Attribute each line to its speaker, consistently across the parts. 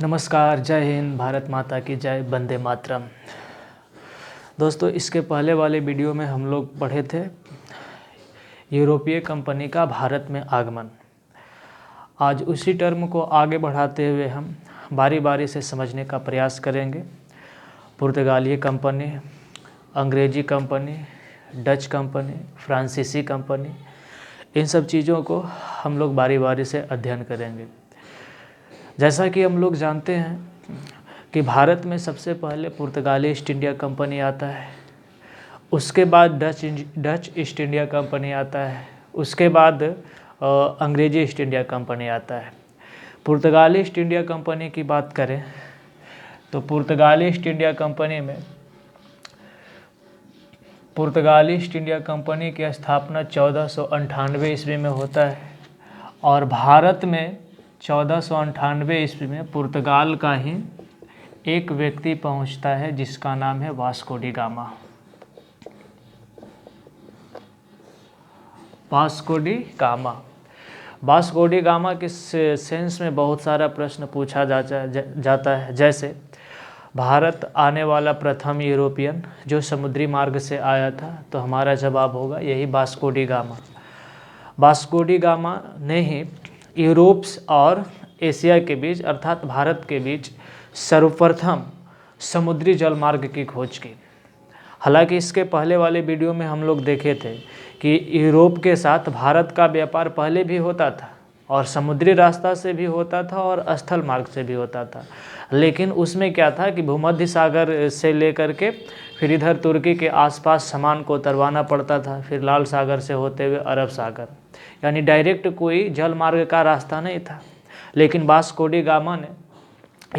Speaker 1: नमस्कार, जय हिंद, भारत माता की जय, वंदे मातरम। दोस्तों, इसके पहले वाले वीडियो में हम लोग पढ़े थे यूरोपीय कंपनी का भारत में आगमन। आज उसी टर्म को आगे बढ़ाते हुए हम बारी बारी से समझने का प्रयास करेंगे। पुर्तगाली कंपनी, अंग्रेजी कंपनी, डच कंपनी, फ्रांसीसी कंपनी, इन सब चीज़ों को हम लोग बारी बारी से अध्ययन करेंगे। जैसा कि हम लोग जानते हैं कि भारत में सबसे पहले पुर्तगाली ईस्ट इंडिया कंपनी आता है, उसके बाद डच ईस्ट इंडिया कंपनी आता है, उसके बाद अंग्रेजी ईस्ट इंडिया कंपनी आता है। पुर्तगाली ईस्ट इंडिया कंपनी की बात करें तो पुर्तगाली ईस्ट इंडिया कंपनी की स्थापना 1498 ईस्वी में होता है और भारत में 1498 ईस्वी में पुर्तगाल का ही एक व्यक्ति पहुंचता है जिसका नाम है Vasco D gamma. Vasco D gamma के सेंस में बहुत सारा प्रश्न पूछा जाता है, जैसे भारत आने वाला प्रथम यूरोपियन जो समुद्री मार्ग से आया था, तो हमारा जवाब होगा यही Vasco D gamma. Vasco D gamma ने ही यूरोप और एशिया के बीच अर्थात भारत के बीच सर्वप्रथम समुद्री जल मार्ग की खोज की। हालांकि इसके पहले वाले वीडियो में हम लोग देखे थे कि यूरोप के साथ भारत का व्यापार पहले भी होता था और समुद्री रास्ता से भी होता था और स्थल मार्ग से भी होता था, लेकिन उसमें क्या था कि भूमध्य सागर से लेकर के फिर इधर तुर्की के आसपास सामान को उतरवाना पड़ता था, फिर लाल सागर से होते हुए अरब सागर, यानी डायरेक्ट कोई जल मार्ग का रास्ता नहीं था। लेकिन वास्को डी गामा ने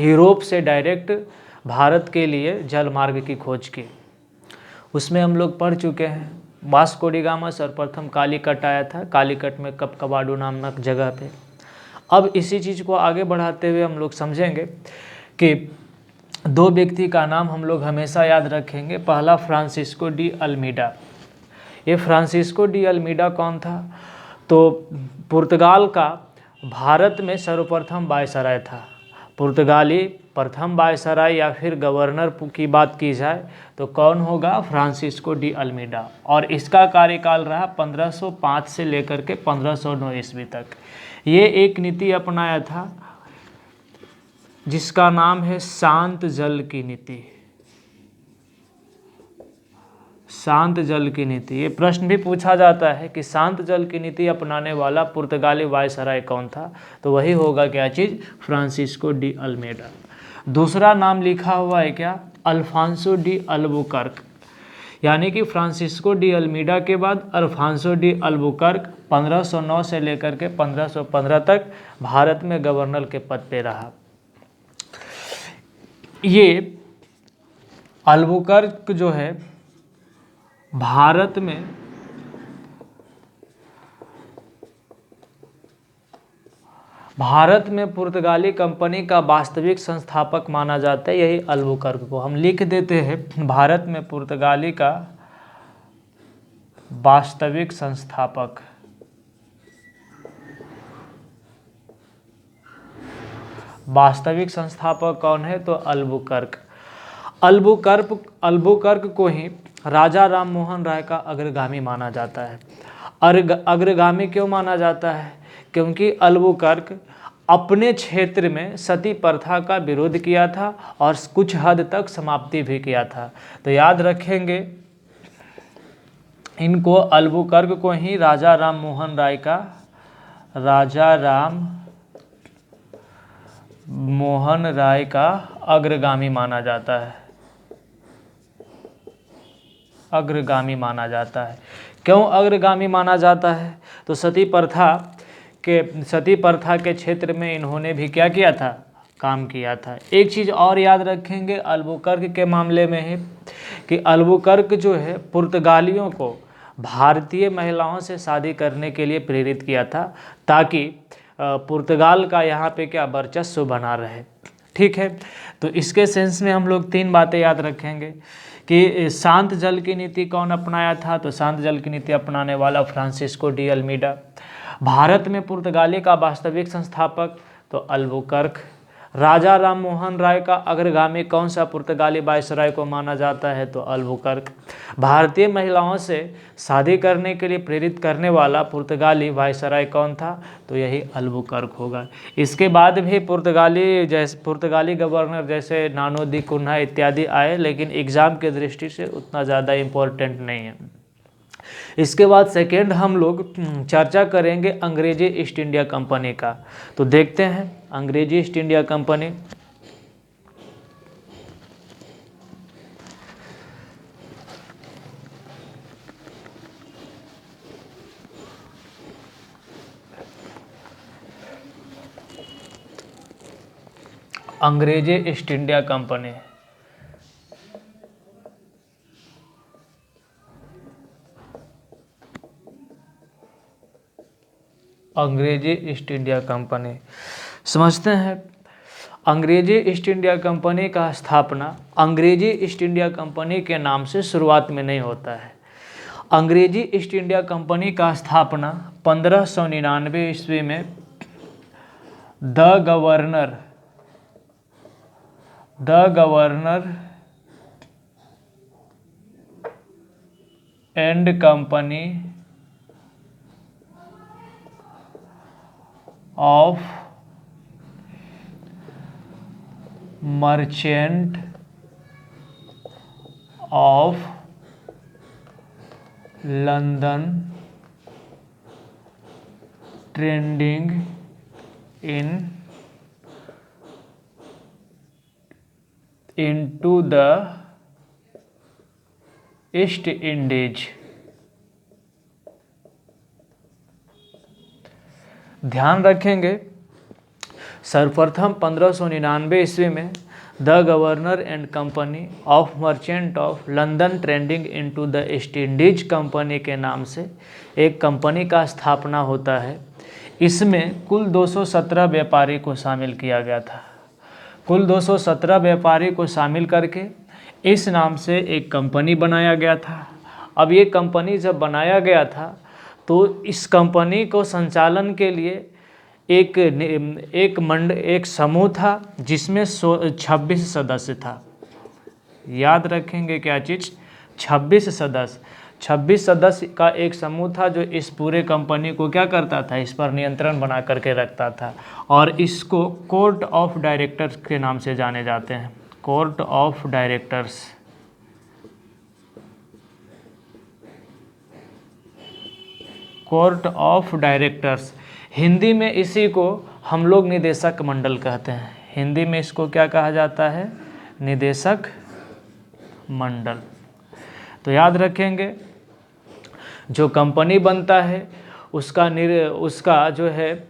Speaker 1: यूरोप से डायरेक्ट भारत के लिए जल मार्ग की खोज की। उसमें हम लोग पढ़ चुके हैं। वास्को डी गामा सर्वप्रथम कालीकट आया था, कालीकट में कपकवाडू नामक जगह पे। अब इसी चीज़ को आगे बढ़ाते हुए हम लोग समझेंगे कि दो व्यक्ति का नाम हम लोग हमेशा याद रखेंगे। पहला फ्रांसिस्को डी अल्मीडा। ये फ्रांसिस्को डी अल्मीडा कौन था? तो पुर्तगाल का भारत में सर्वप्रथम वायसराय था। पुर्तगाली प्रथम वायसराय या फिर गवर्नर की बात की जाए तो कौन होगा? Francisco de Almeida. और इसका कार्यकाल रहा 1505 से लेकर के 1509 ईस्वी तक। ये एक नीति अपनाया था जिसका नाम है शांत जल की नीति। शांत जल की नीति। ये प्रश्न भी पूछा जाता है कि शांत जल की नीति अपनाने वाला पुर्तगाली वायसराय कौन था? तो वही होगा क्या चीज़? Francisco de Almeida. दूसरा नाम लिखा हुआ है क्या? Alfonso de Albuquerque. यानी कि फ्रांसिस्को डी अल्मीडा के बाद अल्फांसो डी अल्बुकर्क 1509 से लेकर के 1515 तक भारत में गवर्नर के पद पे रहा। ये अल्बुकर्क जो है भारत में पुर्तगाली कंपनी का वास्तविक संस्थापक माना जाता है, यही अल्बुकर्क को। हम लिख देते हैं भारत में पुर्तगाली का वास्तविक संस्थापक। वास्तविक संस्थापक कौन है? तो अल्बुकर्क। अल्बुकर्क को ही राजा राम मोहन राय का अग्रगामी माना जाता है। अग्रगामी क्यों माना जाता है? क्योंकि अल्बुकर्क अपने क्षेत्र में सती प्रथा का विरोध किया था और कुछ हद तक समाप्ति भी किया था। तो याद रखेंगे इनको, अल्बुकर्क को ही राजा राम मोहन राय का अग्रगामी माना जाता है। अग्रगामी माना जाता है। क्यों अग्रगामी माना जाता है? तो सती प्रथा के क्षेत्र में इन्होंने भी क्या किया था? काम किया था। एक चीज़ और याद रखेंगे अल्बुकर्क के मामले में है कि अल्बुकर्क जो है पुर्तगालियों को भारतीय महिलाओं से शादी करने के लिए प्रेरित किया था, ताकि पुर्तगाल का यहाँ पे क्या वर्चस्व बना रहे। ठीक है, तो इसके सेंस में हम लोग तीन बातें याद रखेंगे कि शांत जल की नीति कौन अपनाया था? तो शांत जल की नीति अपनाने वाला फ्रांसिस्को डी अल्मीडा। भारत में पुर्तगाली का वास्तविक संस्थापक तो अल्बुकर्क। राजा राममोहन राय का अग्रगामी कौन सा पुर्तगाली वायसराय को माना जाता है? तो अल्बुकर्क। भारतीय महिलाओं से शादी करने के लिए प्रेरित करने वाला पुर्तगाली वायसराय कौन था? तो यही अल्बुकर्क होगा। इसके बाद भी पुर्तगाली गवर्नर जैसे नानो दी कुन्हा इत्यादि आए, लेकिन एग्जाम के दृष्टि से उतना ज़्यादा इम्पोर्टेंट नहीं है। इसके बाद सेकेंड हम लोग चर्चा करेंगे अंग्रेजी ईस्ट इंडिया कंपनी का। तो देखते हैं अंग्रेजी ईस्ट इंडिया कंपनी। अंग्रेजी ईस्ट इंडिया कंपनी अंग्रेजी ईस्ट इंडिया कंपनी समझते हैं। अंग्रेजी ईस्ट इंडिया कंपनी का स्थापना अंग्रेजी ईस्ट इंडिया कंपनी के नाम से शुरुआत में नहीं होता है। अंग्रेजी ईस्ट इंडिया कंपनी का स्थापना 1599 ईस्वी में the governor and company of merchant of London trading into the east Indies. ध्यान रखेंगे सर्वप्रथम 1599 ईस्वी में the governor and company of merchant of London trading into the east Indies company के नाम से एक कंपनी का स्थापना होता है। इसमें कुल 217 व्यापारी को शामिल किया गया था। कुल 217 व्यापारी को शामिल करके इस नाम से एक कंपनी बनाया गया था। अब ये कंपनी जब बनाया गया था तो इस कंपनी को संचालन के लिए एक समूह था जिसमें 26 सदस्य था। याद रखेंगे क्या चीज़? 26 सदस्य का एक समूह था जो इस पूरे कंपनी को क्या करता था, इस पर नियंत्रण बना करके रखता था। और इसको कोर्ट ऑफ डायरेक्टर्स के नाम से जाने जाते हैं। Court of directors. Court of directors Hindi में इसी को हम लोग निदेशक मंडल कहते हैं। हिंदी में इसको क्या कहा जाता है? निदेशक मंडल। तो याद रखेंगे जो कंपनी बनता है उसका जो है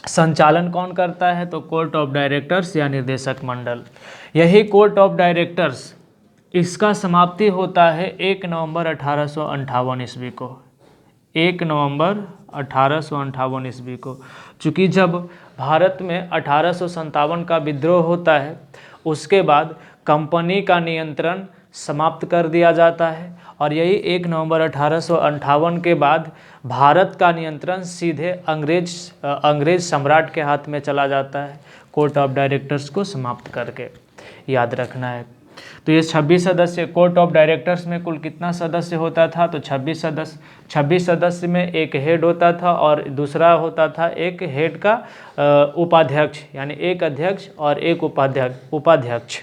Speaker 1: संचालन कौन करता है? तो कोर्ट ऑफ डायरेक्टर्स या निर्देशक मंडल। यही कोर्ट ऑफ डायरेक्टर्स इसका समाप्ति होता है 1 नवंबर 1858 ईस्वी को। 1 नवंबर 1858 ईस्वी को। चूँकि जब भारत में 1857 का विद्रोह होता है उसके बाद कंपनी का नियंत्रण समाप्त कर दिया जाता है और यही 1 नवंबर 1858 के बाद भारत का नियंत्रण सीधे अंग्रेज सम्राट के हाथ में चला जाता है, कोर्ट ऑफ डायरेक्टर्स को समाप्त करके। याद रखना है। तो ये 26 सदस्य कोर्ट ऑफ डायरेक्टर्स में कुल कितना सदस्य होता था? तो 26 सदस्य। 26 सदस्य में एक हेड होता था और दूसरा होता था एक हेड का उपाध्यक्ष, यानी एक अध्यक्ष और एक उपाध्यक्ष।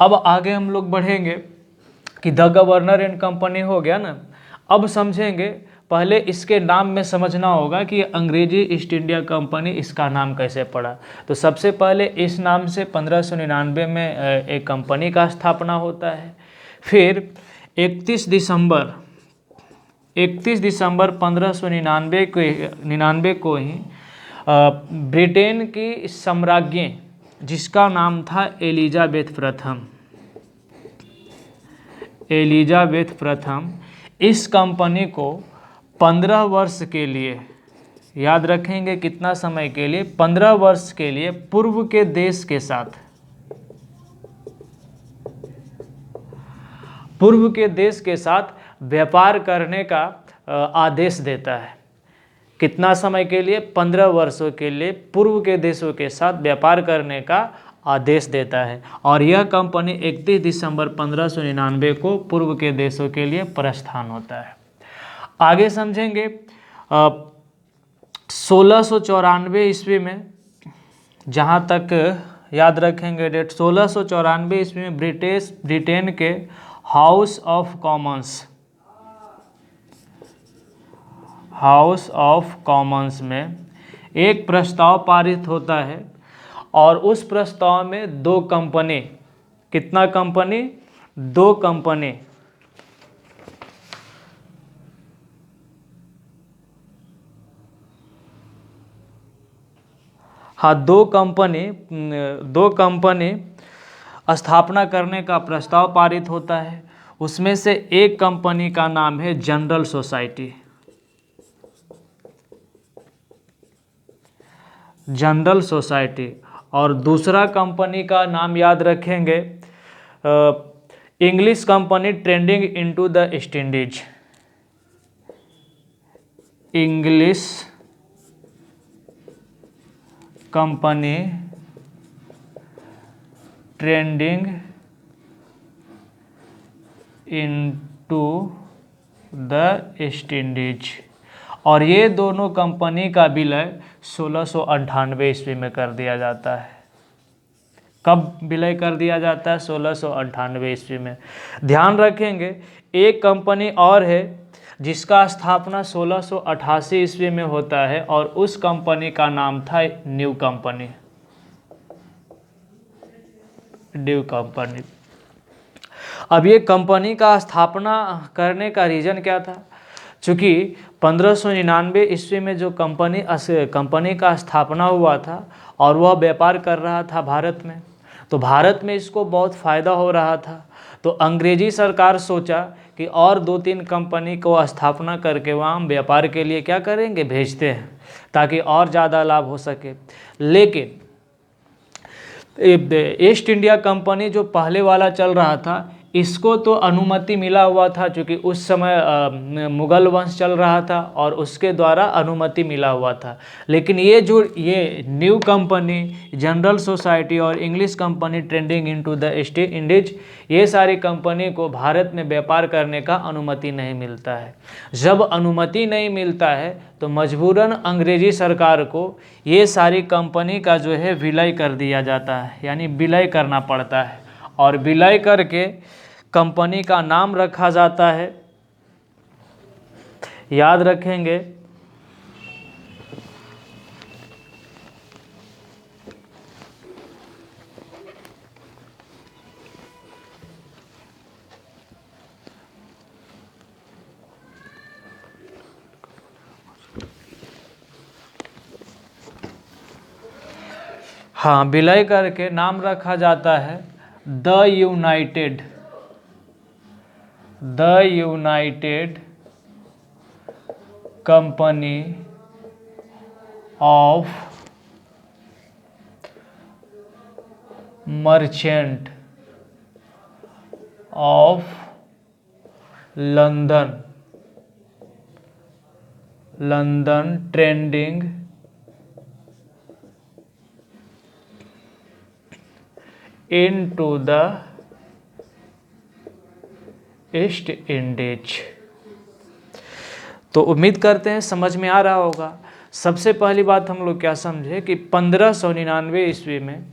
Speaker 1: अब आगे हम लोग बढ़ेंगे कि द गवर्नर एंड कंपनी हो गया ना। अब समझेंगे, पहले इसके नाम में समझना होगा कि अंग्रेजी ईस्ट इंडिया कंपनी इसका नाम कैसे पड़ा। तो सबसे पहले इस नाम से 1599 में एक कंपनी का स्थापना होता है। फिर 31 दिसंबर 1599 को ही ब्रिटेन की सम्राज्ञी जिसका नाम था एलिजाबेथ प्रथम, इस कंपनी को 15 वर्ष के लिए, याद रखेंगे कितना समय के लिए? 15 वर्ष के लिए पूर्व के देश के साथ व्यापार करने का आदेश देता है। कितना समय के लिए? 15 वर्षों के लिए पूर्व के देशों के साथ व्यापार करने का आदेश देता है। और यह कंपनी 31 दिसंबर 1599 को पूर्व के देशों के लिए प्रस्थान होता है। आगे समझेंगे 1694 ईस्वी में, जहाँ तक याद रखेंगे डेट, 1694 ईस्वी में ब्रिटेन के हाउस ऑफ कॉमन्स में एक प्रस्ताव पारित होता है और उस प्रस्ताव में दो कंपनी, कितना कंपनी? 2 कंपनी, हाँ, दो कंपनी स्थापना करने का प्रस्ताव पारित होता है। उसमें से एक कंपनी का नाम है जनरल सोसाइटी, और दूसरा कंपनी का नाम याद रखेंगे English company trading into the east Indies. English company trading into the east Indies, और ये दोनों कंपनी का विलय 1698 ईस्वी में कर दिया जाता है। कब विलय कर दिया जाता है? 1698 ईस्वी में। ध्यान रखेंगे एक कंपनी और है जिसका स्थापना 1688 ईस्वी में होता है, और उस कंपनी का नाम था न्यू कंपनी। अब ये कंपनी का स्थापना करने का रीज़न क्या था? चूँकि 1599 ईस्वी में जो कंपनी का स्थापना हुआ था और वह व्यापार कर रहा था भारत में, तो भारत में इसको बहुत फ़ायदा हो रहा था। तो अंग्रेजी सरकार सोचा कि और 2-3 कंपनी को स्थापना करके वहाँ हम व्यापार के लिए क्या करेंगे? भेजते हैं, ताकि और ज़्यादा लाभ हो सके। लेकिन ईस्ट इंडिया कंपनी जो पहले वाला चल रहा था, इसको तो अनुमति मिला हुआ था, क्योंकि उस समय मुगल वंश चल रहा था और उसके द्वारा अनुमति मिला हुआ था। लेकिन ये न्यू कंपनी, जनरल सोसाइटी और English company trading into the east Indies, ये सारी कंपनी को भारत में व्यापार करने का अनुमति नहीं मिलता है। जब अनुमति नहीं मिलता है तो मजबूरन अंग्रेजी सरकार को ये सारी कंपनी का जो है विलय कर दिया जाता है, यानी विलय करना पड़ता है, और विलय करके कंपनी का नाम रखा जाता है, याद रखेंगे हाँ, विलय करके नाम रखा जाता है the United company of merchant of London trading into the east Indies. तो उम्मीद करते हैं समझ में आ रहा होगा। सबसे पहली बात हम लोग क्या समझे कि 1599 ईस्वी में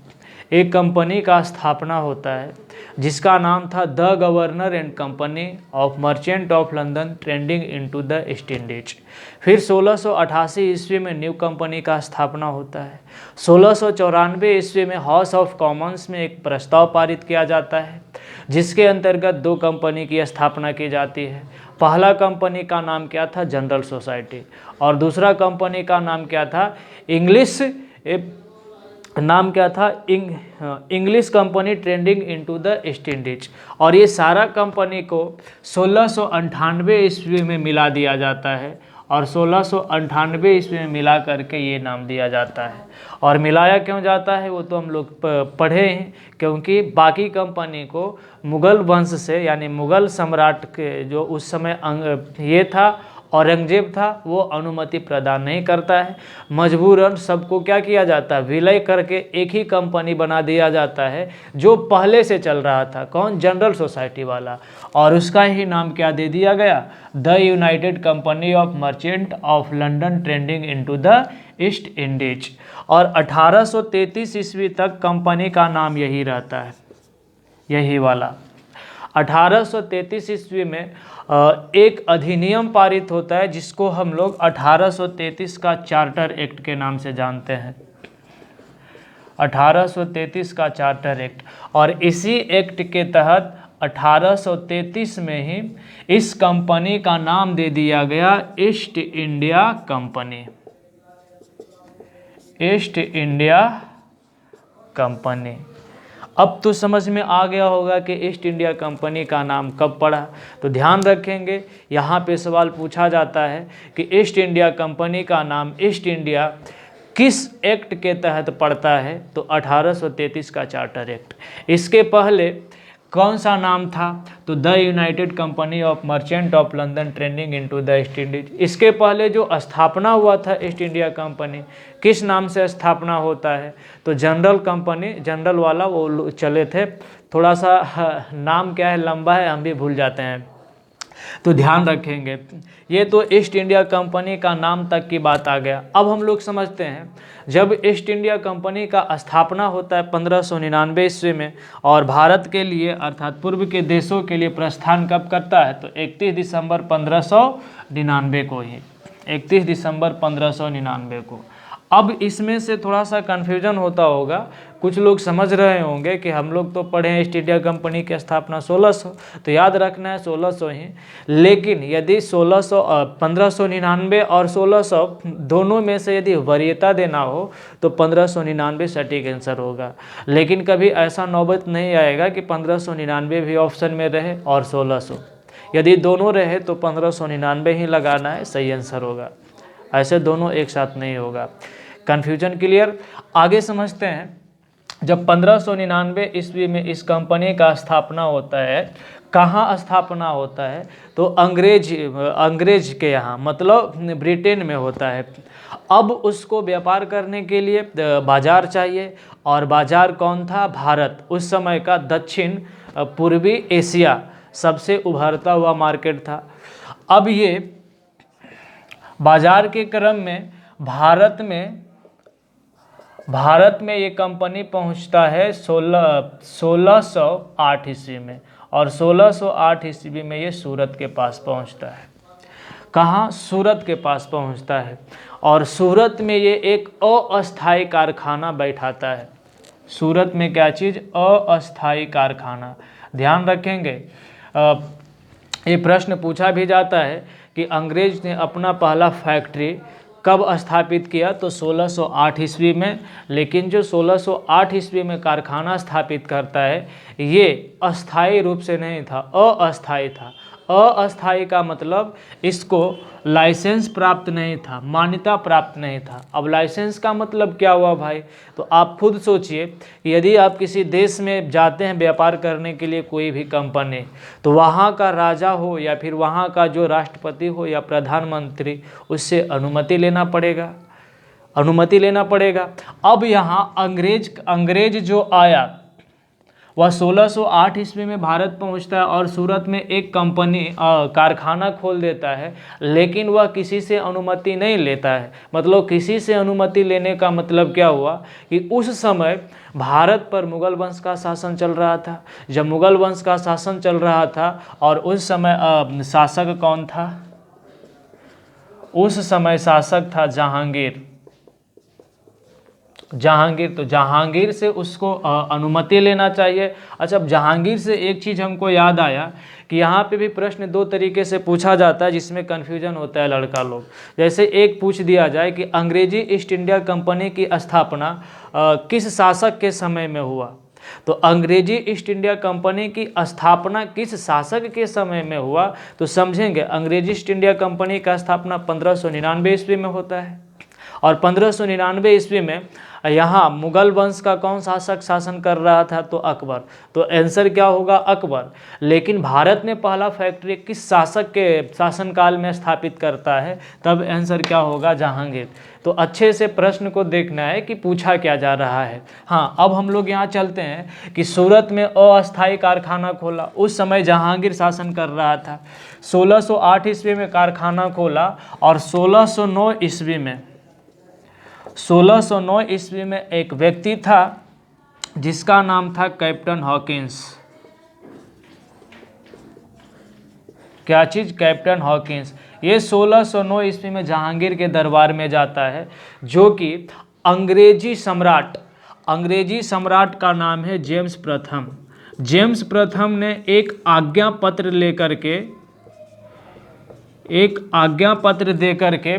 Speaker 1: एक कंपनी का स्थापना होता है जिसका नाम था the governor and company of merchant of London trading into the east Indies. फिर 1688 ईस्वी में न्यू कंपनी का स्थापना होता है। 1694 ईस्वी में हाउस ऑफ कॉमन्स में एक प्रस्ताव पारित किया जाता है जिसके अंतर्गत 2 कंपनी की स्थापना की जाती है। पहला कंपनी का नाम क्या था? जनरल सोसाइटी, और दूसरा कंपनी का नाम क्या था? English company trading into the east Indies. और ये सारा कंपनी को 1698 ईस्वी में मिला दिया जाता है, और 1698 ईस्वी में मिला करके ये नाम दिया जाता है। और मिलाया क्यों जाता है वो तो हम लोग पढ़े हैं, क्योंकि बाकी कंपनी को मुगल वंश से, यानी मुगल सम्राट के जो उस समय ये था, औरंगजेब था वो अनुमति प्रदान नहीं करता है। मजबूरन सबको क्या किया जाता है, विलय करके एक ही कंपनी बना दिया जाता है जो पहले से चल रहा था, कौन, जनरल सोसाइटी वाला, और उसका ही नाम क्या दे दिया गया, the United company of merchant of London trading into the east Indies. और 1833 ईस्वी तक कंपनी का नाम यही रहता है, यही वाला। 1833 ईस्वी में एक अधिनियम पारित होता है जिसको हम लोग 1833 का चार्टर एक्ट के नाम से जानते हैं, 1833 का चार्टर एक्ट। और इसी एक्ट के तहत 1833 में ही इस कंपनी का नाम दे दिया गया east India company, east India company. अब तो समझ में आ गया होगा कि ईस्ट इंडिया कंपनी का नाम कब पड़ा। तो ध्यान रखेंगे, यहाँ पे सवाल पूछा जाता है कि ईस्ट इंडिया कंपनी का नाम ईस्ट इंडिया किस एक्ट के तहत पड़ता है, तो 1833 का चार्टर एक्ट। इसके पहले कौन सा नाम था, तो the United company of merchant of London trading into the east Indies. इसके पहले जो स्थापना हुआ था ईस्ट इंडिया कंपनी, किस नाम से स्थापना होता है, तो जनरल कंपनी, जनरल वाला वो चले थे, थोड़ा सा नाम क्या है लंबा है, हम भी भूल जाते हैं, तो ध्यान रखेंगे। ये तो ईस्ट इंडिया कंपनी का नाम तक की बात आ गया। अब हम लोग समझते हैं जब ईस्ट इंडिया कंपनी का स्थापना होता है 1599 ईस्वी में, और भारत के लिए अर्थात पूर्व के देशों के लिए प्रस्थान कब करता है, तो 31 दिसंबर 1599 को ही, 31 दिसंबर 1599 को। अब इसमें से थोड़ा सा कन्फ्यूजन होता होगा, कुछ लोग समझ रहे होंगे कि हम लोग तो पढ़े हैं ईस्ट इंडिया कंपनी की स्थापना 1600, तो याद रखना है 1600 ही। लेकिन यदि 1599 और 1600 दोनों में से यदि वरीयता देना हो तो 1599 सटीक आंसर होगा। लेकिन कभी ऐसा नौबत नहीं आएगा कि 1599 भी ऑप्शन में रहे और 1600, यदि दोनों रहे तो 1599 ही लगाना है, सही आंसर होगा। ऐसे दोनों एक साथ नहीं होगा। Confusion clear. आगे समझते हैं, जब 1599 ईस्वी में इस कंपनी का स्थापना होता है, कहाँ स्थापना होता है, तो अंग्रेज के यहाँ, मतलब ब्रिटेन में होता है। अब उसको व्यापार करने के लिए बाजार चाहिए, और बाजार कौन था, भारत। उस समय का दक्षिण पूर्वी एशिया सबसे उभरता हुआ मार्केट था। अब ये बाजार के क्रम में भारत में ये कंपनी पहुंचता है 1608 ईस्वी में, और 1608 ईस्वी में ये सूरत के पास पहुंचता है। कहाँ, सूरत के पास पहुंचता है, और सूरत में ये एक अस्थायी कारखाना बैठाता है। सूरत में क्या चीज़, अस्थायी कारखाना। ध्यान रखेंगे, ये प्रश्न पूछा भी जाता है कि अंग्रेज ने अपना पहला फैक्ट्री कब स्थापित किया, तो 1608 ईस्वी में। लेकिन जो 1608 ईस्वी में कारखाना स्थापित करता है, ये अस्थायी रूप से नहीं था, अस्थायी था। अस्थायी का मतलब इसको लाइसेंस प्राप्त नहीं था, मान्यता प्राप्त नहीं था। अब लाइसेंस का मतलब क्या हुआ भाई, तो आप खुद सोचिए कि यदि आप किसी देश में जाते हैं व्यापार करने के लिए, कोई भी कंपनी, तो वहाँ का राजा हो या फिर वहाँ का जो राष्ट्रपति हो या प्रधानमंत्री, उससे अनुमति लेना पड़ेगा, अनुमति लेना पड़ेगा। अब यहाँ अंग्रेज जो आया वह 1608 ईस्वी में भारत पहुंचता है और सूरत में एक कंपनी कारखाना खोल देता है, लेकिन वह किसी से अनुमति नहीं लेता है। मतलब किसी से अनुमति लेने का मतलब क्या हुआ कि उस समय भारत पर मुगल वंश का शासन चल रहा था। जब मुगल वंश का शासन चल रहा था और उस समय शासक कौन था, उस समय शासक था जहांगीर। तो जहांगीर से उसको अनुमति लेना चाहिए। अच्छा, जहांगीर से एक चीज़ हमको याद आया कि यहाँ पे भी प्रश्न दो तरीके से पूछा जाता है, जिसमें कन्फ्यूजन होता है लड़का लोग। जैसे एक पूछ दिया जाए कि अंग्रेजी ईस्ट इंडिया कंपनी की स्थापना किस शासक के समय में हुआ, तो अंग्रेजी ईस्ट इंडिया कंपनी की स्थापना किस शासक के समय में हुआ, तो समझेंगे अंग्रेजी ईस्ट इंडिया कंपनी का स्थापना 1599 ईस्वी में होता है, और 1599 ईस्वी में यहाँ मुगल वंश का कौन शासक शासन कर रहा था? तो अकबर। तो आंसर क्या होगा? अकबर। लेकिन भारत में पहला फैक्ट्री किस शासक के शासनकाल में स्थापित करता है? तब आंसर क्या होगा? जहांगीर। तो अच्छे से प्रश्न को देखना है कि पूछा क्या जा रहा है। हाँ, अब हम लोग यहाँ चलते हैं कि सूरत में अस्थायी कारखाना खोला, उस समय जहांगीर शासन कर रहा था। 1608 ईस्वी में कारखाना खोला और 1609 ईस्वी में एक व्यक्ति था जिसका नाम था कैप्टन हॉकिंस। क्या चीज़? Captain Hawkins. ये 1609 ईस्वी में जहांगीर के दरबार में जाता है, जो कि अंग्रेजी सम्राट का नाम है जेम्स प्रथम। जेम्स प्रथम ने एक आज्ञा पत्र दे करके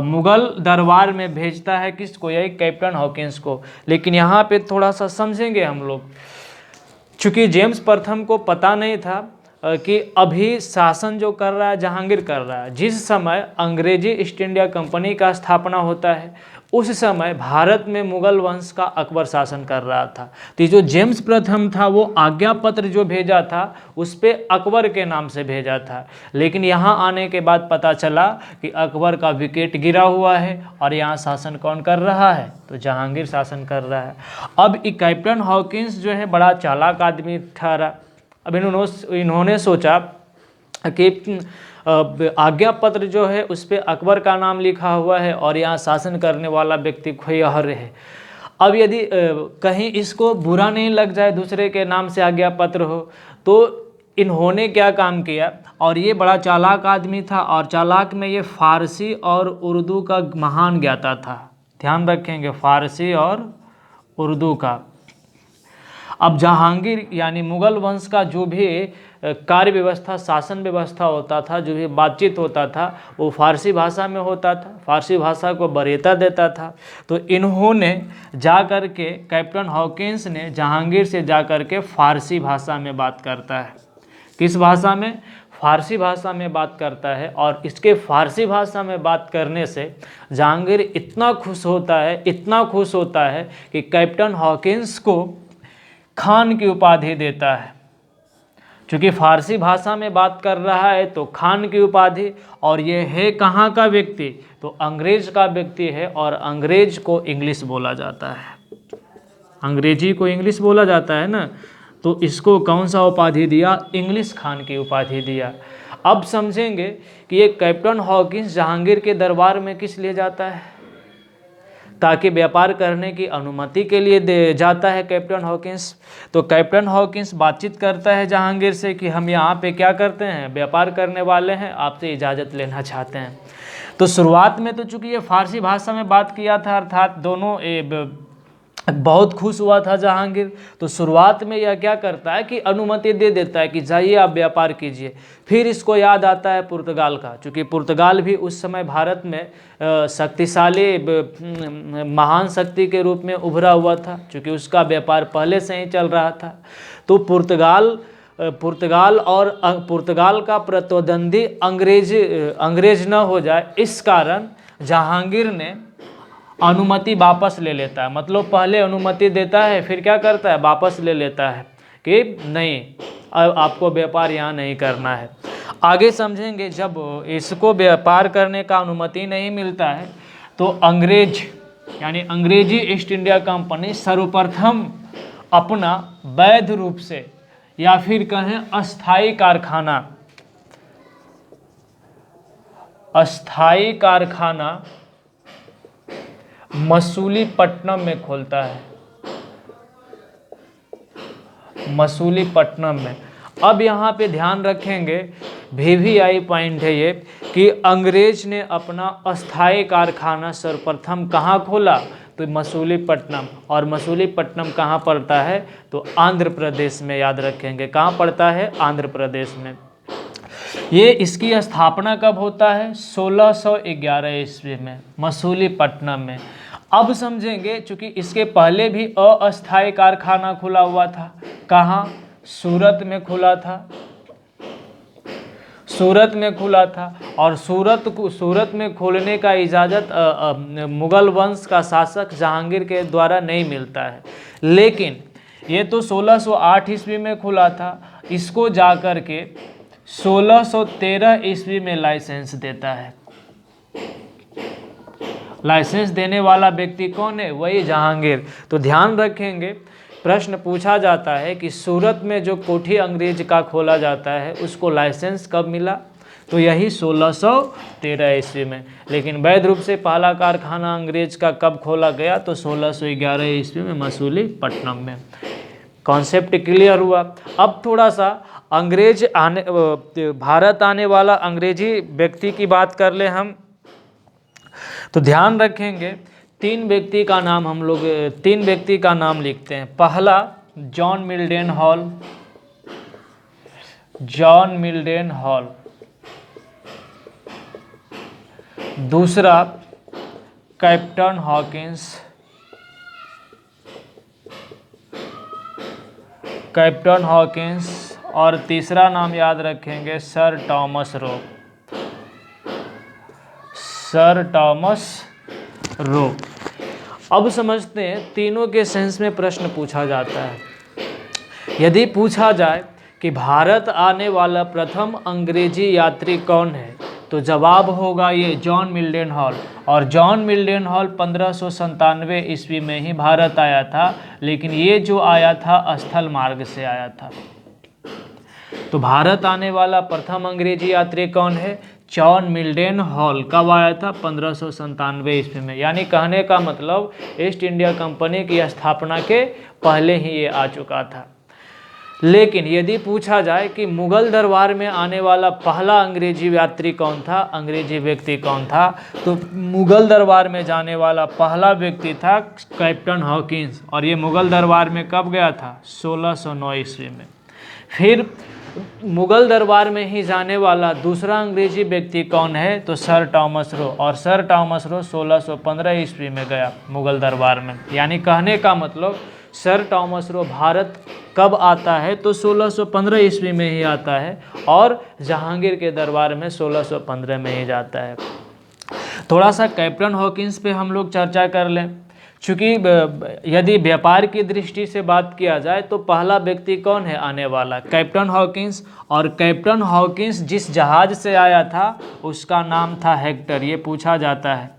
Speaker 1: मुगल दरबार में भेजता है किसको? यही कैप्टन हॉकिंस को। लेकिन यहाँ पे थोड़ा सा समझेंगे हम लोग, चूँकि जेम्स प्रथम को पता नहीं था कि अभी शासन जो कर रहा है जहांगीर कर रहा है। जिस समय अंग्रेजी ईस्ट इंडिया कंपनी का स्थापना होता है, उस समय भारत में मुगल वंश का अकबर शासन कर रहा था। तो जो जेम्स प्रथम था वो आज्ञा पत्र जो भेजा था उस पर अकबर के नाम से भेजा था। लेकिन यहाँ आने के बाद पता चला कि अकबर का विकेट गिरा हुआ है और यहाँ शासन कौन कर रहा है? तो जहांगीर शासन कर रहा है। अब कैप्टन हॉकिंस जो है बड़ा चालाक आदमी ठहरा। अब इन्होंने सोचा कि आज्ञा पत्र जो है उस पर अकबर का नाम लिखा हुआ है और यहाँ शासन करने वाला व्यक्ति कोई और है। अब यदि कहीं इसको बुरा नहीं लग जाए दूसरे के नाम से आज्ञा पत्र हो, तो इन्होंने क्या काम किया, और ये बड़ा चालाक आदमी था और चालाक में ये फारसी और उर्दू का महान ज्ञाता था। ध्यान रखेंगे, फारसी और उर्दू का। अब जहांगीर यानी मुगल वंश का जो भी कार्य व्यवस्था, शासन व्यवस्था होता था, जो भी बातचीत होता था, वो फारसी भाषा में होता था। फारसी भाषा को वरीयता देता था। तो इन्होंने जा कर के, कैप्टन हॉकिंस ने जहांगीर से जा कर के फारसी भाषा में बात करता है। किस भाषा में? फारसी भाषा में बात करता है। और इसके फारसी भाषा में बात करने से जहांगीर इतना खुश होता है कि कैप्टन हॉकिंस को खान की उपाधि देता है। क्योंकि फारसी भाषा में बात कर रहा है तो खान की उपाधि, और ये है कहाँ का व्यक्ति? तो अंग्रेज का व्यक्ति है, और अंग्रेज को इंग्लिश बोला जाता है। अंग्रेजी को इंग्लिश बोला जाता है ना, तो इसको कौन सा उपाधि दिया? इंग्लिश खान की उपाधि दिया। अब समझेंगे कि ये कैप्टन हॉकिंस जहांगीर के दरबार में किस लिए जाता है? ताकि व्यापार करने की अनुमति के लिए जाता है कैप्टन हॉकिंस। तो कैप्टन हॉकिंस बातचीत करता है जहांगीर से कि हम यहाँ पे क्या करते हैं? व्यापार करने वाले हैं, आपसे इजाज़त लेना चाहते हैं। तो शुरुआत में तो चूँकि ये फारसी भाषा में बात किया था, अर्थात दोनों बहुत खुश हुआ था जहांगीर। तो शुरुआत में यह क्या करता है कि अनुमति दे देता है कि जाइए आप व्यापार कीजिए। फिर इसको याद आता है पुर्तगाल का, क्योंकि पुर्तगाल भी उस समय भारत में शक्तिशाली महान शक्ति के रूप में उभरा हुआ था, क्योंकि उसका व्यापार पहले से ही चल रहा था। तो पुर्तगाल का प्रतिद्वंदी अंग्रेज न हो जाए, इस कारण जहांगीर ने अनुमति वापस ले लेता है। मतलब पहले अनुमति देता है, फिर क्या करता है? वापस ले लेता है कि नहीं, अब आपको व्यापार यहाँ नहीं करना है। आगे समझेंगे, जब इसको व्यापार करने का अनुमति नहीं मिलता है तो अंग्रेज यानी अंग्रेजी ईस्ट इंडिया कंपनी सर्वप्रथम अपना वैध रूप से, या फिर कहें अस्थाई कारखाना मसूलीपट्टनम में खोलता है। मसूलीपट्टनम में। अब यहाँ पे ध्यान रखेंगे, VVI पॉइंट है ये, कि अंग्रेज ने अपना अस्थाई कारखाना सर्वप्रथम कहाँ खोला? तो मसूलीपट्टनम। और मसूलीपट्टनम कहाँ पड़ता है? तो आंध्र प्रदेश में। याद रखेंगे, कहाँ पड़ता है? आंध्र प्रदेश में। ये इसकी स्थापना कब होता है? 1611 ईस्वी में, मसूलीपट्टनम में। अब समझेंगे, चूंकि इसके पहले भी अस्थाई कारखाना खुला हुआ था। कहाँ? सूरत में खुला था। सूरत में खुला था, और सूरत में खोलने का इजाज़त मुग़ल वंश का शासक जहांगीर के द्वारा नहीं मिलता है। लेकिन ये तो 1608 ईस्वी में खुला था, इसको जाकर के 1613 ईस्वी में लाइसेंस देता है। लाइसेंस देने वाला व्यक्ति कौन है? वही जहांगीर। तो ध्यान रखेंगे, प्रश्न पूछा जाता है कि सूरत में जो कोठी अंग्रेज का खोला जाता है उसको लाइसेंस कब मिला? तो यही 1613 ईस्वी में। लेकिन वैध रूप से पहला कारखाना अंग्रेज का कब खोला गया? तो 1611 ईस्वी में मसूलीपट्टनम में। कॉन्सेप्ट क्लियर हुआ। अब थोड़ा सा भारत आने वाला अंग्रेजी व्यक्ति की बात कर ले हम। तो ध्यान रखेंगे, तीन व्यक्ति का नाम लिखते हैं। पहला जॉन मिल्डेन हॉल। दूसरा कैप्टन हॉकिंस, और तीसरा नाम याद रखेंगे सर टॉमस रो। अब समझते हैं तीनों के सेंस में प्रश्न पूछा जाता है। यदि पूछा जाए कि भारत आने वाला प्रथम अंग्रेजी यात्री कौन है, तो जवाब होगा ये जॉन मिल्डेन हॉल। और जॉन मिल्डेन हॉल 1597 ईस्वी में ही भारत आया था, लेकिन ये जो आया था स्थल मार्ग से आया था। तो भारत आने वाला प्रथम अंग्रेजी यात्री कौन है? जॉन मिल्डेन हॉल। कब आया था? 1597 ईस्वी में। यानी कहने का मतलब ईस्ट इंडिया कंपनी की स्थापना के पहले ही ये आ चुका था। लेकिन यदि पूछा जाए कि मुगल दरबार में आने वाला पहला अंग्रेजी यात्री कौन था, अंग्रेजी व्यक्ति कौन था, तो मुगल दरबार में जाने वाला पहला व्यक्ति था कैप्टन हॉकिंस। और ये मुगल दरबार में कब गया था? 1609 ईस्वी में। फिर मुगल दरबार में ही जाने वाला दूसरा अंग्रेजी व्यक्ति कौन है? तो सर टॉमस रो। और सर टॉमस रो 1615 ईस्वी में गया मुगल दरबार में। यानी कहने का मतलब सर टॉमस रो भारत कब आता है? तो 1615 ईस्वी में ही आता है, और जहांगीर के दरबार में 1615 में ही जाता है। थोड़ा सा कैप्टन हॉकिंस पे हम लोग चर्चा कर लें। चूँकि यदि व्यापार की दृष्टि से बात किया जाए तो पहला व्यक्ति कौन है आने वाला? Captain Hawkins. और कैप्टन हॉकिंस जिस जहाज़ से आया था उसका नाम था हेक्टर। ये पूछा जाता है,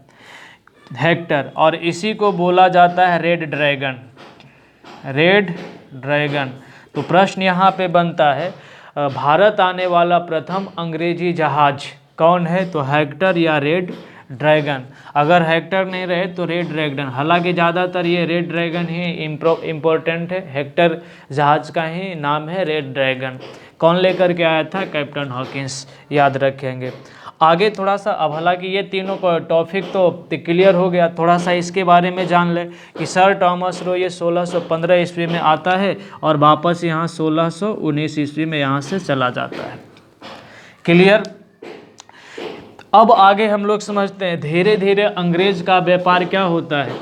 Speaker 1: हेक्टर। और इसी को बोला जाता है रेड ड्रैगन। तो प्रश्न यहाँ पे बनता है, भारत आने वाला प्रथम अंग्रेजी जहाज कौन है? तो हेक्टर या रेड ड्रैगन। अगर हेक्टर नहीं रहे तो रेड ड्रैगन। हालांकि ज़्यादातर ये रेड ड्रैगन ही इम्पोर्टेंट है, हेक्टर जहाज का ही नाम है रेड ड्रैगन। कौन लेकर के आया था? Captain Hawkins. याद रखेंगे। आगे थोड़ा सा, अब हालांकि ये तीनों को टॉपिक तो क्लियर हो गया, थोड़ा सा इसके बारे में जान ले कि सर टॉमस रो ये 1615 ईस्वी में आता है और वापस यहाँ 1619 ईस्वी में यहाँ से चला जाता है। क्लियर। अब आगे हम लोग समझते हैं धीरे धीरे अंग्रेज का व्यापार क्या होता है।